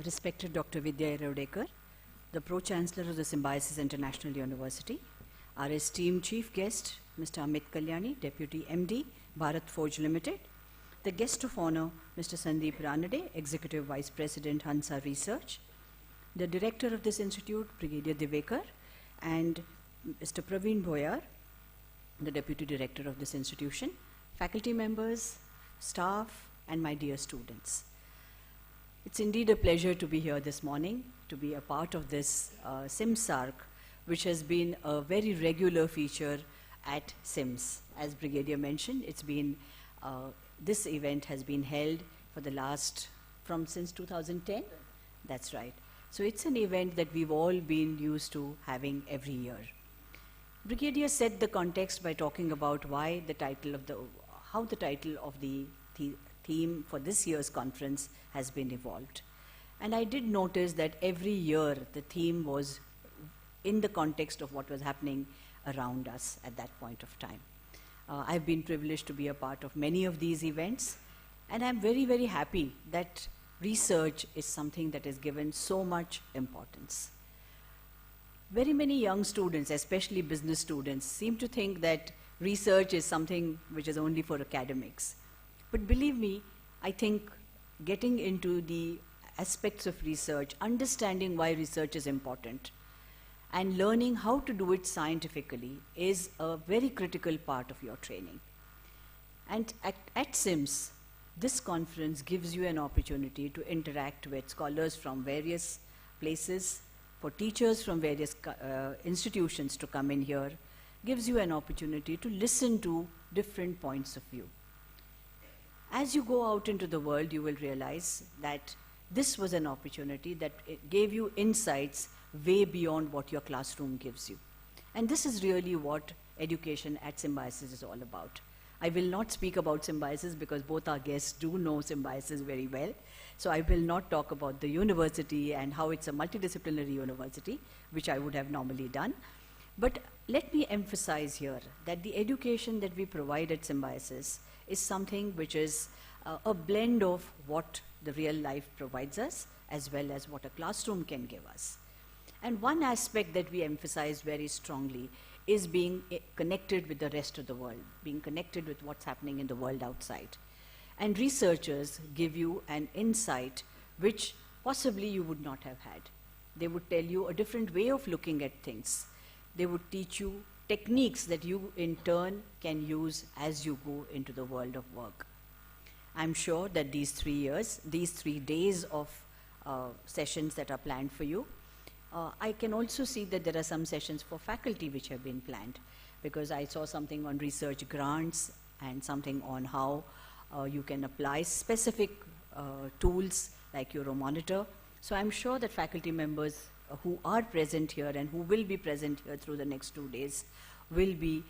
Respected Dr. Vidya Erodekar, the Pro-Chancellor of the Symbiosis International University, our esteemed Chief Guest, Mr. Amit Kalyani, Deputy MD, Bharat Forge Limited, the Guest of Honor, Mr. Sandeep Ranade, Executive Vice President, Hansa Research, the Director of this institute, Brigadier Divekar, and Mr. Praveen Boyar, the Deputy Director of this institution, faculty members, staff, and my dear students. It's indeed a pleasure to be here this morning, to be a part of this SIMSARC, which has been a very regular feature at SIMS. As Brigadier mentioned, it's been, this event has been held for the last, since 2010? That's right. So it's an event that we've all been used to having every year. Brigadier set the context by talking about how the title of the theme for this year's conference has been evolved. And I did notice that every year the theme was in the context of what was happening around us at that point of time. I've been privileged to be a part of many of these events, and I'm very, very happy that research is something that is given so much importance. Very many young students, especially business students, seem to think that research is something which is only for academics. But believe me, I think getting into the aspects of research, understanding why research is important, and learning how to do it scientifically is a very critical part of your training. And at SIMS, this conference gives you an opportunity to interact with scholars from various places, for teachers from various institutions to come in here, gives you an opportunity to listen to different points of view. As you go out into the world, you will realize that this was an opportunity that gave you insights way beyond what your classroom gives you. And this is really what education at Symbiosis is all about. I will not speak about Symbiosis because both our guests do know Symbiosis very well. So I will not talk about the university and how it's a multidisciplinary university, which I would have normally done. But let me emphasize here that the education that we provide at Symbiosis is something which is a blend of what the real life provides us as well as what a classroom can give us. And one aspect that we emphasize very strongly is being connected with the rest of the world, being connected with what's happening in the world outside. And researchers give you an insight which possibly you would not have had. They would tell you a different way of looking at things. They would teach you techniques that you in turn can use as you go into the world of work. I'm sure that these 3 days of sessions that are planned for you, I can also see that there are some sessions for faculty which have been planned, because I saw something on research grants and something on how you can apply specific tools like Euromonitor. So I'm sure that faculty members who are present here and who will be present here through the next 2 days will be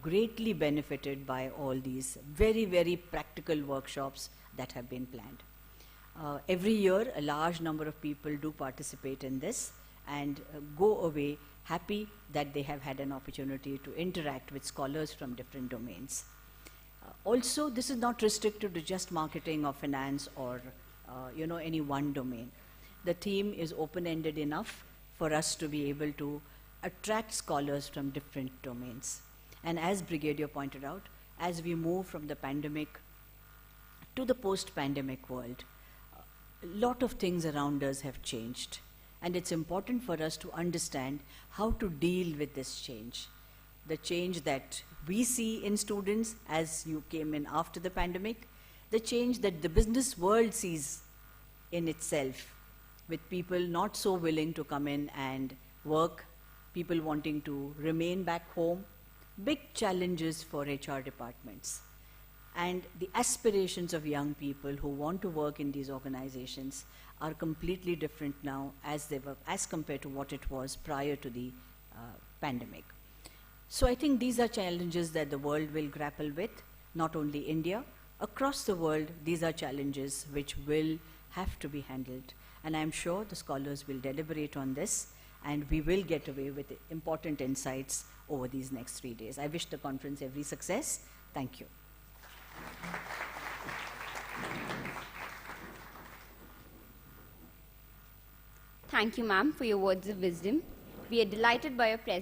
greatly benefited by all these very, very practical workshops that have been planned. Every year, a large number of people do participate in this and go away happy that they have had an opportunity to interact with scholars from different domains. Also, this is not restricted to just marketing or finance or any one domain. The theme is open-ended enough for us to be able to attract scholars from different domains. And as Brigadier pointed out, as we move from the pandemic to the post-pandemic world, a lot of things around us have changed. And it's important for us to understand how to deal with this change. The change that we see in students as you came in after the pandemic, the change that the business world sees in itself, with people not so willing to come in and work, people wanting to remain back home, big challenges for HR departments. And the aspirations of young people who want to work in these organizations are completely different now as compared to what it was prior to the pandemic. So I think these are challenges that the world will grapple with, not only India. Across the world, these are challenges which will have to be handled. And I'm sure the scholars will deliberate on this, and we will get away with important insights over these next 3 days. I wish the conference every success. Thank you. Thank you, ma'am, for your words of wisdom. We are delighted by your presence.